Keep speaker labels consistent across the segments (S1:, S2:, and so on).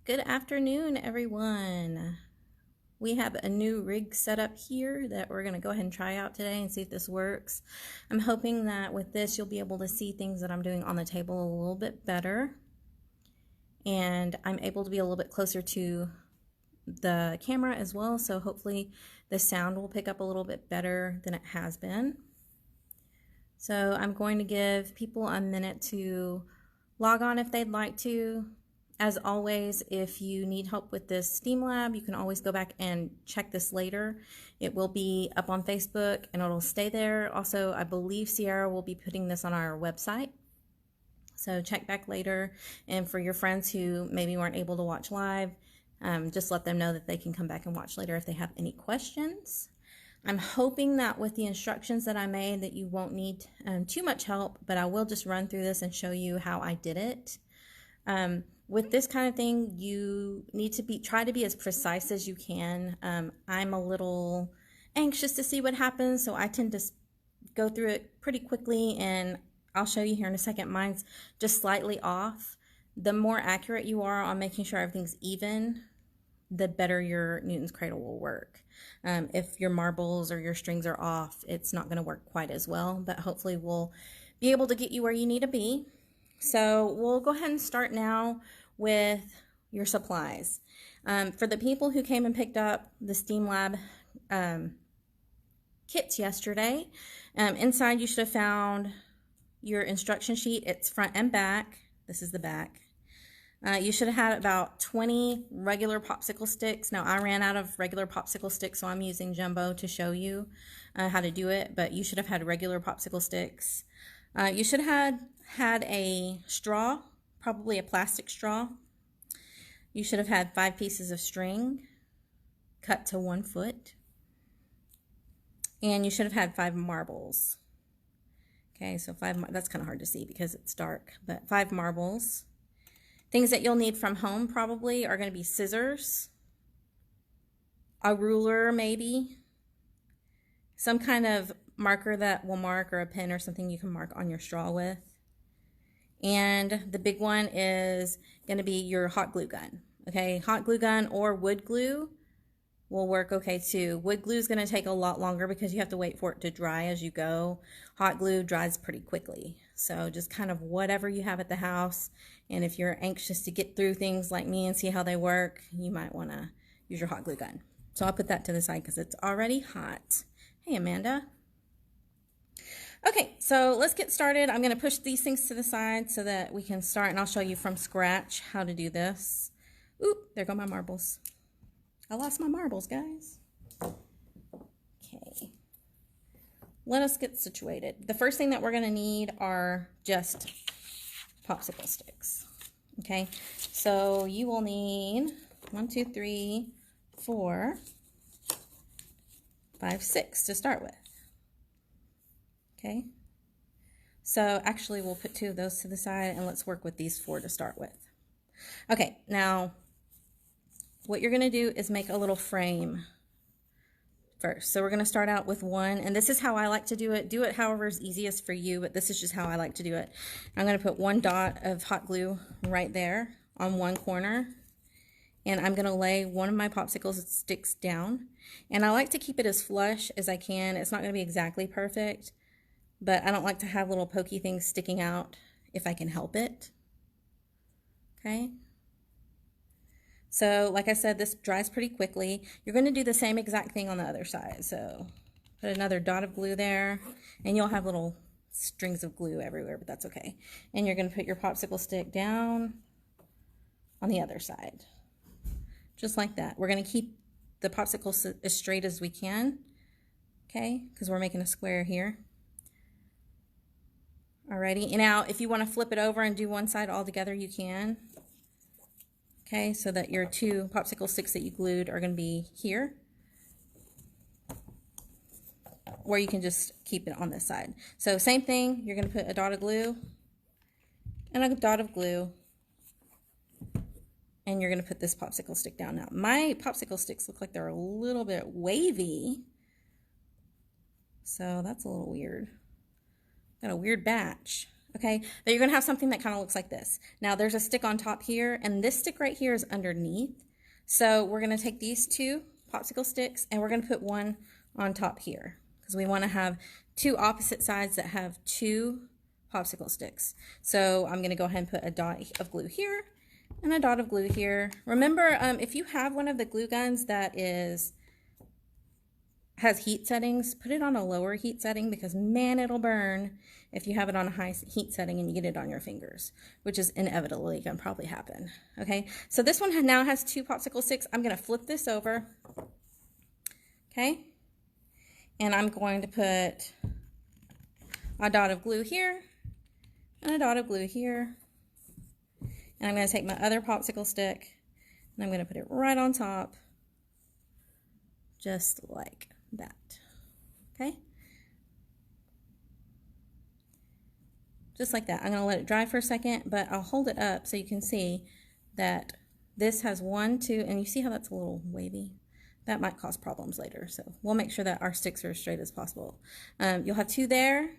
S1: Good afternoon, everyone. We have a new rig set up here that we're going to go ahead and try out today and see if this works. I'm hoping that with this you'll be able to see things that I'm doing on the table a little bit better, and I'm able to be a little bit closer to the camera as well, so hopefully the sound will pick up a little bit better than it has been. So I'm going to give people a minute to log on if they'd like to. As always, if you need help with this STEAM lab, you can always go back and check this later. It will be up on Facebook and it'll stay there. Also, I believe Sierra will be putting this on our website. So check back later. And for your friends who maybe weren't able to watch live, just let them know that they can come back and watch later if they have any questions. I'm hoping that with the instructions that I made that you won't need too much help, but I will just run through this and show you how I did it. With this kind of thing, you need to try to be as precise as you can. I'm a little anxious to see what happens, so I tend to go through it pretty quickly, and I'll show you here in a second. Mine's just slightly off. The more accurate you are on making sure everything's even, the better your Newton's cradle will work. If your marbles or your strings are off, it's not going to work quite as well, but hopefully we'll be able to get you where you need to be. So we'll go ahead and start now with your supplies. For the people who came and picked up the STEAM Lab kits yesterday, inside you should have found your instruction sheet. It's front and back. This is the back. You should have had about 20 regular popsicle sticks. Now I ran out of regular popsicle sticks, so I'm using Jumbo to show you how to do it, but you should have had regular popsicle sticks. You should have had a straw, probably a plastic straw. You should have had 5 pieces of string cut to 1 foot. And you should have had 5 marbles. Okay, so 5, that's kind of hard to see because it's dark, but 5 marbles. Things that you'll need from home probably are going to be scissors, a ruler maybe, some kind of marker that will mark, or a pen or something you can mark on your straw with. And the big one is going to be your hot glue gun. Okay, hot glue gun or wood glue will work okay too. Wood glue is going to take a lot longer because you have to wait for it to dry as you go. Hot glue dries pretty quickly. So just kind of whatever you have at the house. And if you're anxious to get through things like me and see how they work, you might want to use your hot glue gun. So I'll put that to the side because it's already hot. Hey, Amanda. Okay, so let's get started. I'm going to push these things to the side so that we can start, and I'll show you from scratch how to do this. Oop, there go my marbles. I lost my marbles, guys. Okay, let us get situated. The first thing that we're going to need are just popsicle sticks. Okay, so you will need 1, 2, 3, 4, 5, 6 to start with. Okay, so actually we'll put 2 of those to the side and let's work with these 4 to start with. Okay, now what you're going to do is make a little frame first. So we're going to start out with 1, and this is how I like to do it. Do it however is easiest for you, but this is just how I like to do it. I'm going to put 1 dot of hot glue right there on 1 corner, and I'm going to lay 1 of my popsicle sticks down, and I like to keep it as flush as I can. It's not going to be exactly perfect, but I don't like to have little pokey things sticking out if I can help it. Okay. So like I said, this dries pretty quickly. You're going to do the same exact thing on the other side. So put another dot of glue there, and you'll have little strings of glue everywhere, but that's okay. And you're going to put your popsicle stick down on the other side. Just like that. We're going to keep the popsicle as straight as we can. Okay, because we're making a square here. Alrighty, and now if you want to flip it over and do one side all together, you can. Okay, so that your 2 popsicle sticks that you glued are going to be here. Or you can just keep it on this side. So same thing, you're going to put a dot of glue and a dot of glue, and you're going to put this popsicle stick down. Now, my popsicle sticks look like they're a little bit wavy, so that's a little weird. Got a weird batch. okay? But you're gonna have something that kind of looks like this. Now there's a stick on top here, and this stick right here is underneath. So we're gonna take these two popsicle sticks and we're gonna put one on top here because we wanna have two opposite sides that have two popsicle sticks. So I'm gonna go ahead and put a dot of glue here and a dot of glue here. Remember, if you have one of the glue guns that has heat settings, put it on a lower heat setting because man, it'll burn if you have it on a high heat setting and you get it on your fingers, which is inevitably gonna probably happen. Okay, so this one now has two popsicle sticks. I'm gonna flip this over, okay, and I'm going to put a dot of glue here and a dot of glue here, and I'm gonna take my other popsicle stick and I'm gonna put it right on top, just like that, okay? Just like that. I'm gonna let it dry for a second, but I'll hold it up so you can see that this has 1, 2, and you see how that's a little wavy? That might cause problems later, so we'll make sure that our sticks are as straight as possible. You'll have 2 there,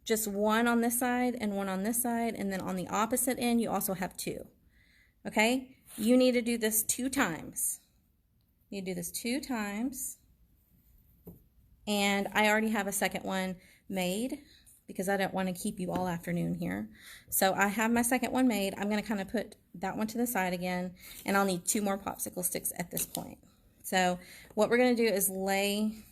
S1: just 1 on this side and 1 on this side, and then on the opposite end you also have 2, okay? You need to do this 2 times. You do this 2 times, and I already have a second one made because I don't want to keep you all afternoon here. So I have my second one made. I'm going to kind of put that one to the side again, and I'll need 2 more popsicle sticks at this point. So what we're going to do is lay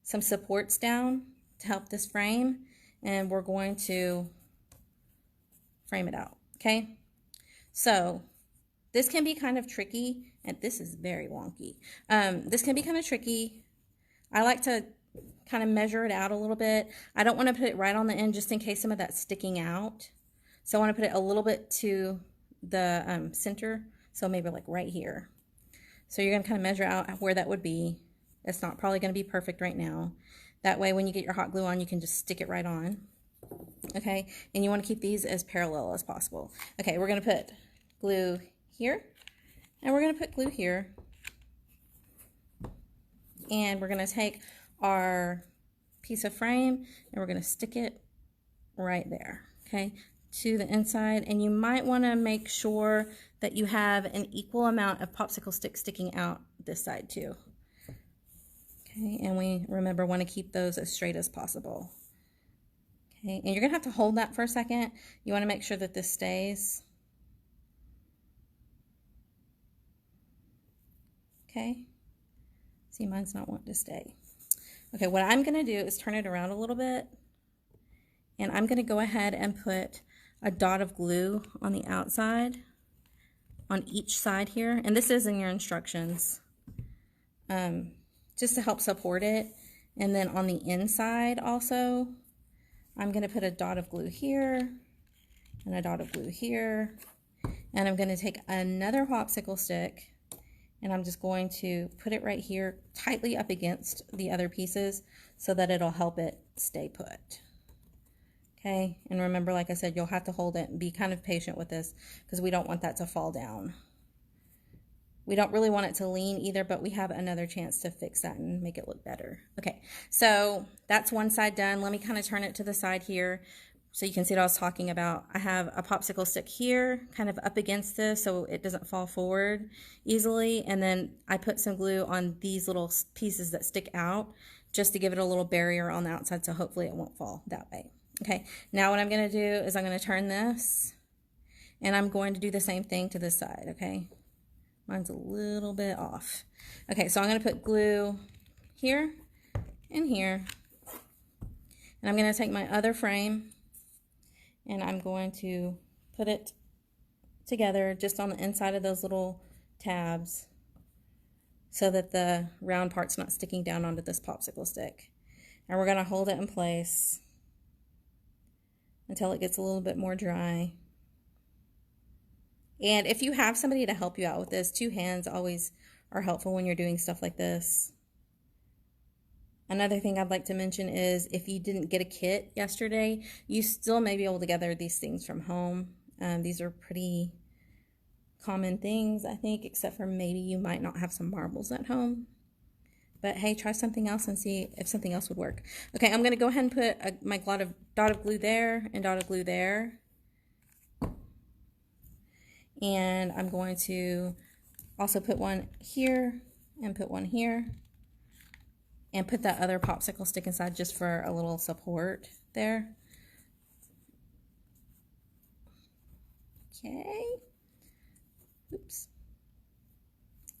S1: some supports down to help this frame, and we're going to frame it out, okay? So this can be kind of tricky, and this is very wonky. This can be kind of tricky. I like to kind of measure it out a little bit. I don't want to put it right on the end just in case some of that's sticking out. So I want to put it a little bit to the center, so maybe like right here. So you're going to kind of measure out where that would be. It's not probably going to be perfect right now. That way when you get your hot glue on, you can just stick it right on. Okay, and you want to keep these as parallel as possible. Okay, we're going to put glue here, and we're going to put glue here, and we're going to take our piece of frame and we're going to stick it right there, okay, to the inside. And you might want to make sure that you have an equal amount of popsicle sticks sticking out this side too, okay, and we remember want to keep those as straight as possible. Okay, and you're gonna have to hold that for a second. You want to make sure that this stays. Okay, see, mine's not wanting to stay. Okay, what I'm gonna do is turn it around a little bit, and I'm gonna go ahead and put a dot of glue on the outside on each side here, and this is in your instructions, just to help support it. And then on the inside also, I'm going to put a dot of glue here and a dot of glue here, and I'm going to take another popsicle stick and I'm just going to put it right here tightly up against the other pieces so that it'll help it stay put. Okay, and remember, like I said, you'll have to hold it and be kind of patient with this because we don't want that to fall down. We don't really want it to lean either, but we have another chance to fix that and make it look better. Okay, so that's one side done. Let me kind of turn it to the side here so you can see what I was talking about. I have a popsicle stick here kind of up against this so it doesn't fall forward easily, and then I put some glue on these little pieces that stick out just to give it a little barrier on the outside so hopefully it won't fall that way. Okay, now what I'm going to do is I'm going to turn this and I'm going to do the same thing to this side, okay? Mine's a little bit off. Okay, so I'm going to put glue here and here. And I'm going to take my other frame and I'm going to put it together just on the inside of those little tabs so that the round part's not sticking down onto this popsicle stick. And we're going to hold it in place until it gets a little bit more dry. And if you have somebody to help you out with this, 2 hands always are helpful when you're doing stuff like this. Another thing I'd like to mention is if you didn't get a kit yesterday, you still may be able to gather these things from home. These are pretty common things, I think, except for maybe you might not have some marbles at home. But hey, try something else and see if something else would work. Okay, I'm going to go ahead and put my dot of glue there and dot of glue there. And I'm going to also put one here and put one here. And put that other popsicle stick inside just for a little support there. Okay. Oops.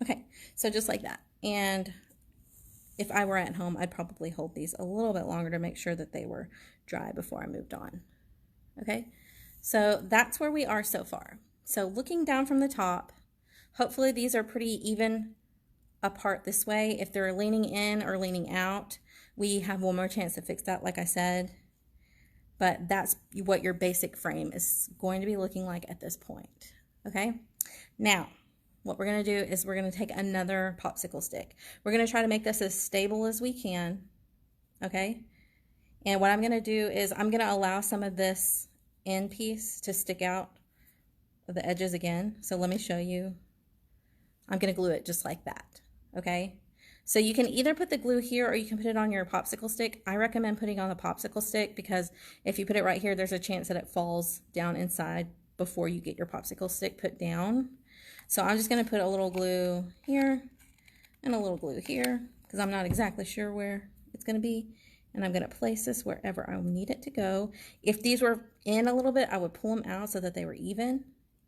S1: Okay, so just like that. And if I were at home, I'd probably hold these a little bit longer to make sure that they were dry before I moved on. Okay, so that's where we are so far. So looking down from the top, hopefully these are pretty even apart this way. If they're leaning in or leaning out, we have one more chance to fix that, like I said. But that's what your basic frame is going to be looking like at this point. Okay, now what we're going to do is we're going to take another popsicle stick. We're going to try to make this as stable as we can. Okay, and what I'm going to do is I'm going to allow some of this end piece to stick out of the edges again. So let me show you. I'm going to glue it just like that. Okay, so you can either put the glue here or you can put it on your popsicle stick. I recommend putting it on the popsicle stick because if you put it right here, there's a chance that it falls down inside before you get your popsicle stick put down. So I'm just going to put a little glue here and a little glue here because I'm not exactly sure where it's going to be. And I'm going to place this wherever I need it to go. If these were in a little bit, I would pull them out so that they were even.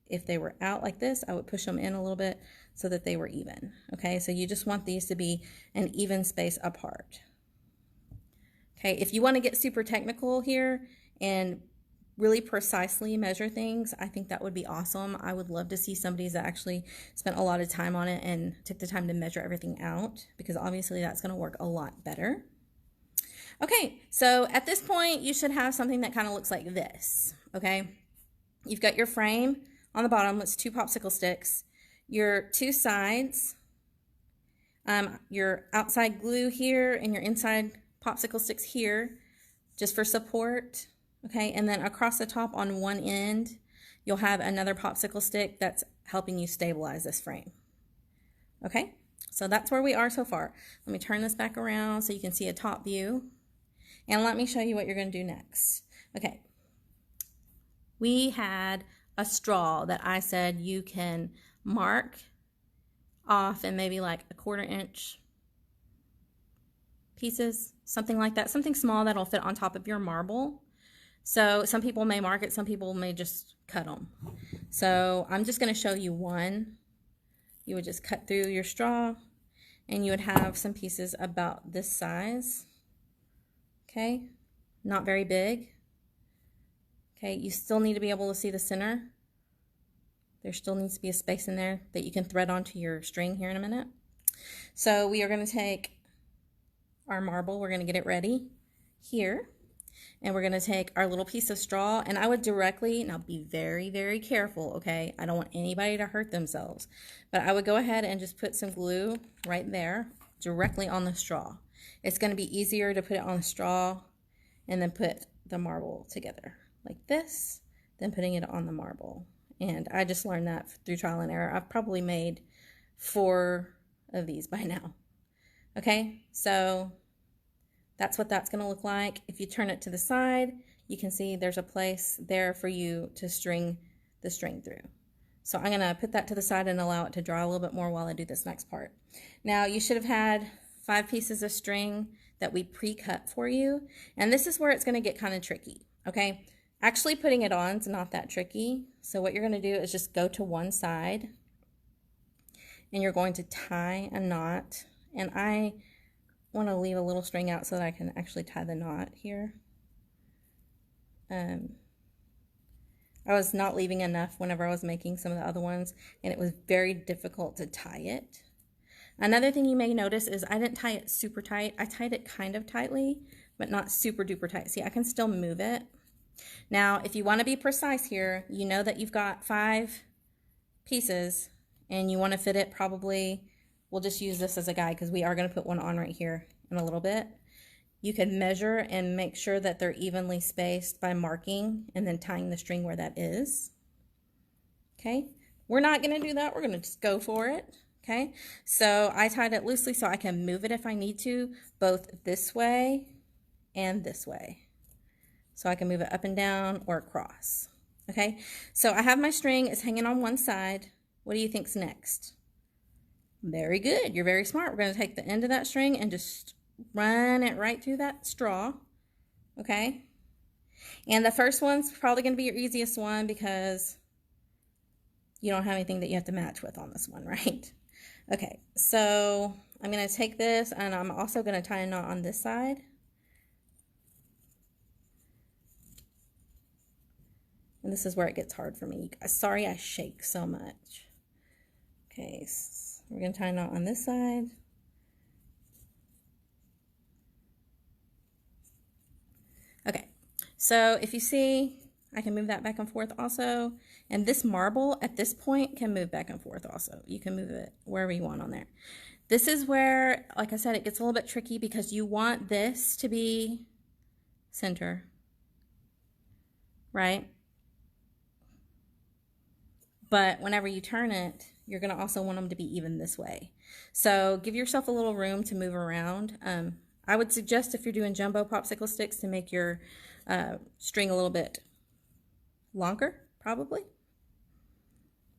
S1: If they were out like this, I would push them in a little bit so that they were even. Okay, so you just want these to be an even space apart. Okay, if you want to get super technical here and really precisely measure things, I think that would be awesome. I would love to see somebody that actually spent a lot of time on it and took the time to measure everything out, because obviously that's going to work a lot better. Okay, so at this point you should have something that kind of looks like this. Okay, you've got your frame on the bottom. It's 2 popsicle sticks, your 2 sides, your outside glue here, and your inside popsicle sticks here just for support. Okay, and then across the top on one end you'll have another popsicle stick that's helping you stabilize this frame. Okay, so that's where we are so far. Let me turn this back around so you can see a top view, and let me show you what you're going to do next. Okay, we had a straw that I said you can mark off in maybe like a 1/4 inch pieces, something like that, something small that'll fit on top of your marble. So some people may mark it, some people may just cut them. So I'm just going to show you one. You would just cut through your straw and you would have some pieces about this size. Okay, not very big. Okay, you still need to be able to see the center. There still needs to be a space in there that you can thread onto your string here in a minute. So we are going to take our marble, we're going to get it ready here, and we're going to take our little piece of straw, and I would directly, now be very, very careful, okay? I don't want anybody to hurt themselves, but I would go ahead and just put some glue right there directly on the straw. It's going to be easier to put it on the straw and then put the marble together like this than putting it on the marble. And I just learned that through trial and error. I've probably made 4 of these by now. Okay, so that's what that's going to look like. If you turn it to the side, you can see there's a place there for you to string the string through. So I'm going to put that to the side and allow it to dry a little bit more while I do this next part. Now you should have had 5 pieces of string that we pre-cut for you. And this is where it's going to get kind of tricky. Okay, actually putting it on is not that tricky. So what you're going to do is just go to one side and you're going to tie a knot. And I want to leave a little string out so that I can actually tie the knot here. I was not leaving enough whenever I was making some of the other ones, and it was very difficult to tie it. Another thing you may notice is I didn't tie it super tight. I tied it kind of tightly, but not super duper tight. See, I can still move it. Now, if you want to be precise here, you know that you've got 5 pieces and you want to fit it probably, we'll just use this as a guide because we are going to put one on right here in a little bit. You can measure and make sure that they're evenly spaced by marking and then tying the string where that is. Okay, we're not going to do that. We're going to just go for it. Okay, so I tied it loosely so I can move it if I need to, both this way and this way. So I can move it up and down or across. Okay, so I have my string, it's hanging on one side. What do you think's next? Very good, you're very smart. We're going to take the end of that string and just run it right through that straw. Okay, and the first one's probably going to be your easiest one because you don't have anything that you have to match with on this one, right? Okay, so I'm going to take this and I'm also going to tie a knot on this side. And this is where it gets hard for me. Sorry I shake so much. Okay, so we're going to tie a knot on this side. Okay, so if you see, I can move that back and forth also. And this marble at this point can move back and forth also. You can move it wherever you want on there. This is where, like I said, it gets a little bit tricky because you want this to be center, right? But whenever you turn it, you're going to also want them to be even this way. So give yourself a little room to move around. I would suggest if you're doing jumbo popsicle sticks to make your string a little bit longer, probably.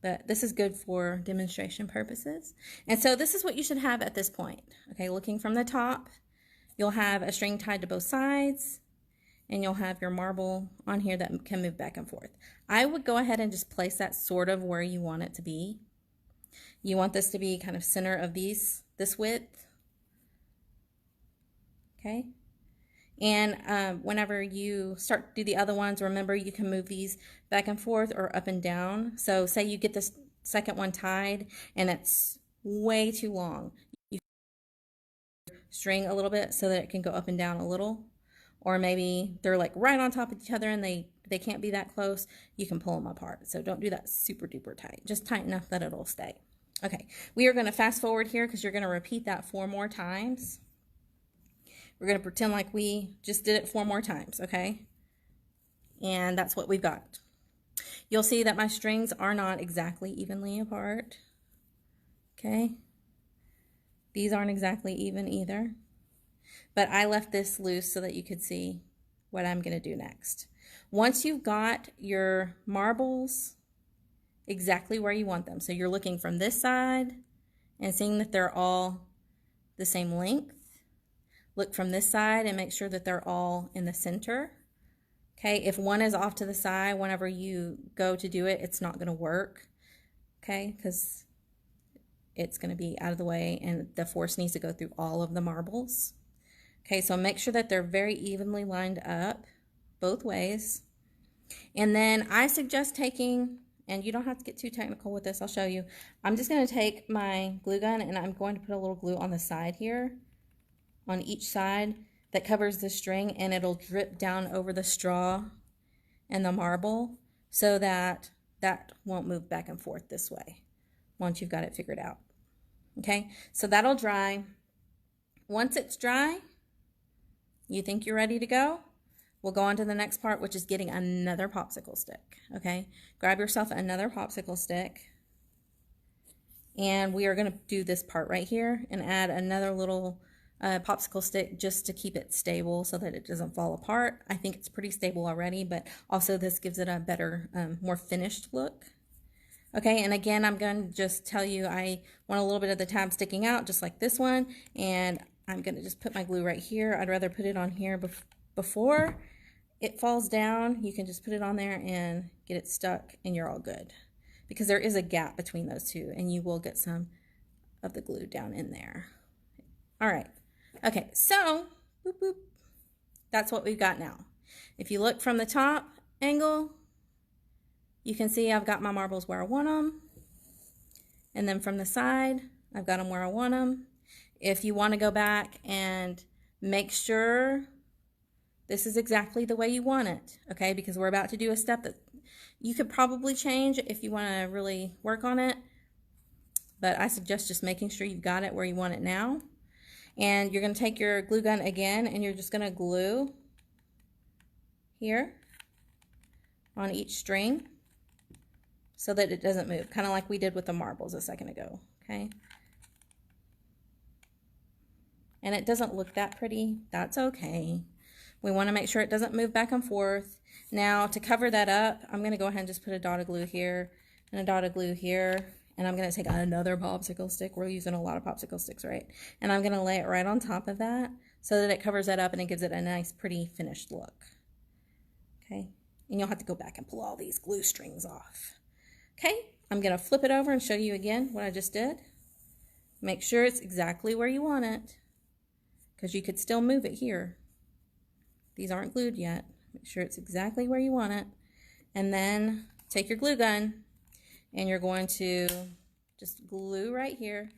S1: But this is good for demonstration purposes. And so this is what you should have at this point. Okay, looking from the top, you'll have a string tied to both sides, and you'll have your marble on here that can move back and forth. I would go ahead and just place that sort of where you want it to be. You want this to be kind of center of this width. Okay. And whenever you start to do the other ones, remember you can move these back and forth or up and down. So say you get this second one tied and it's way too long. You string a little bit so that it can go up and down a little. Or maybe they're like right on top of each other and they can't be that close. You can pull them apart. So don't do that super duper tight. Just tight enough that it'll stay. Okay, we are going to fast forward here because you're going to repeat that 4 more times. We're going to pretend like we just did it 4 more times, okay? And that's what we've got. You'll see that my strings are not exactly evenly apart, okay? These aren't exactly even either. But I left this loose so that you could see what I'm going to do next. Once you've got your marbles exactly where you want them, so you're looking from this side and seeing that they're all the same length. Look from this side and make sure that they're all in the center. Okay, if one is off to the side, whenever you go to do it, it's not going to work. Okay, because it's going to be out of the way and the force needs to go through all of the marbles. Okay, so make sure that they're very evenly lined up both ways. And then I suggest taking, and you don't have to get too technical with this, I'll show you. I'm just going to take my glue gun and I'm going to put a little glue on the side here, on each side that covers the string, and it'll drip down over the straw and the marble so that that won't move back and forth this way once you've got it figured out. Okay, so that'll dry. Once it's dry, you think you're ready to go, we'll go on to the next part, which is getting another popsicle stick. Okay, grab yourself another popsicle stick, and we are going to do this part right here and add another little popsicle stick just to keep it stable so that it doesn't fall apart. I think it's pretty stable already, but also this gives it a better, more finished look. Okay, and again, I'm going to just tell you I want a little bit of the tab sticking out, just like this one, and I'm going to just put my glue right here. I'd rather put it on here before it falls down. You can just put it on there and get it stuck, and you're all good. Because there is a gap between those two, and you will get some of the glue down in there. All right. Okay, so boop, boop. That's what we've got now. If you look from the top angle, you can see I've got my marbles where I want them. And then from the side, I've got them where I want them. If you want to go back and make sure this is exactly the way you want it, okay, because we're about to do a step that you could probably change if you want to really work on it. But I suggest just making sure you've got it where you want it now. And you're going to take your glue gun again and you're just going to glue here on each string so that it doesn't move, kind of like we did with the marbles a second ago, okay? and it doesn't look that pretty, that's okay. We want to make sure it doesn't move back and forth. Now to cover that up, I'm going to go ahead and just put a dot of glue here and a dot of glue here. And I'm going to take another popsicle stick. We're using a lot of popsicle sticks, right? And I'm going to lay it right on top of that so that it covers that up and it gives it a nice, pretty finished look. Okay? And you'll have to go back and pull all these glue strings off. Okay? I'm going to flip it over and show you again what I just did. Make sure it's exactly where you want it, because you could still move it here. These aren't glued yet. Make sure it's exactly where you want it. And then take your glue gun and you're going to just glue right here.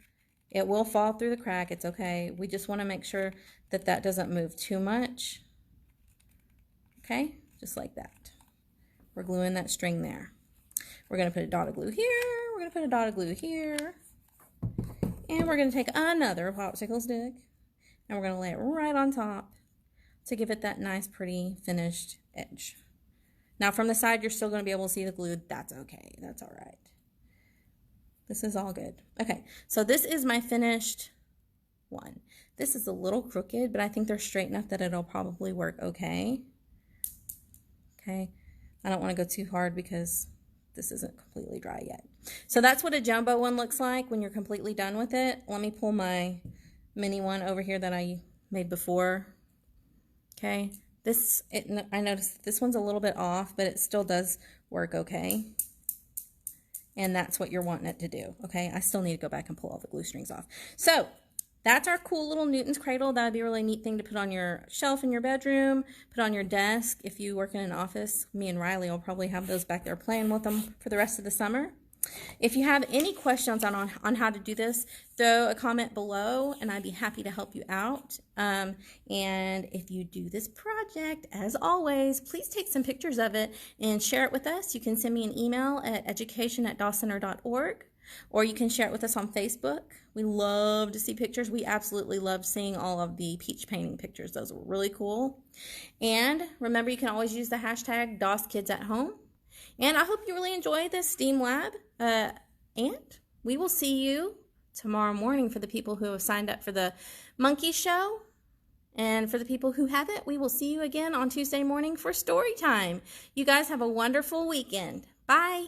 S1: It will fall through the crack. It's okay. We just want to make sure that that doesn't move too much. Okay? Just like that. We're gluing that string there. We're going to put a dot of glue here. We're going to put a dot of glue here. And we're going to take another popsicle stick and we're going to lay it right on top to give it that nice, pretty, finished edge. Now from the side, you're still going to be able to see the glue. That's okay. That's all right. This is all good. Okay, so this is my finished one. This is a little crooked, but I think they're straight enough that it'll probably work okay. Okay, I don't want to go too hard because this isn't completely dry yet. So that's what a jumbo one looks like when you're completely done with it. Let me pull my mini one over here that I made before. Okay, I noticed this one's a little bit off, but it still does work okay. And that's what you're wanting it to do, okay? I still need to go back and pull all the glue strings off. So that's our cool little Newton's cradle. That would be a really neat thing to put on your shelf in your bedroom, put on your desk. If you work in an office, me and Riley will probably have those back there playing with them for the rest of the summer. If you have any questions on how to do this, throw a comment below and I'd be happy to help you out. And if you do this project, as always, please take some pictures of it and share it with us. You can send me an email at education@dawcenter.org, or you can share it with us on Facebook. We love to see pictures. We absolutely love seeing all of the peach painting pictures. Those were really cool. And remember, you can always use the hashtag DawsKidsAtHome. And I hope you really enjoy this STEAM lab. And we will see you tomorrow morning for the people who have signed up for the monkey show. And for the people who haven't, we will see you again on Tuesday morning for story time. You guys have a wonderful weekend. Bye.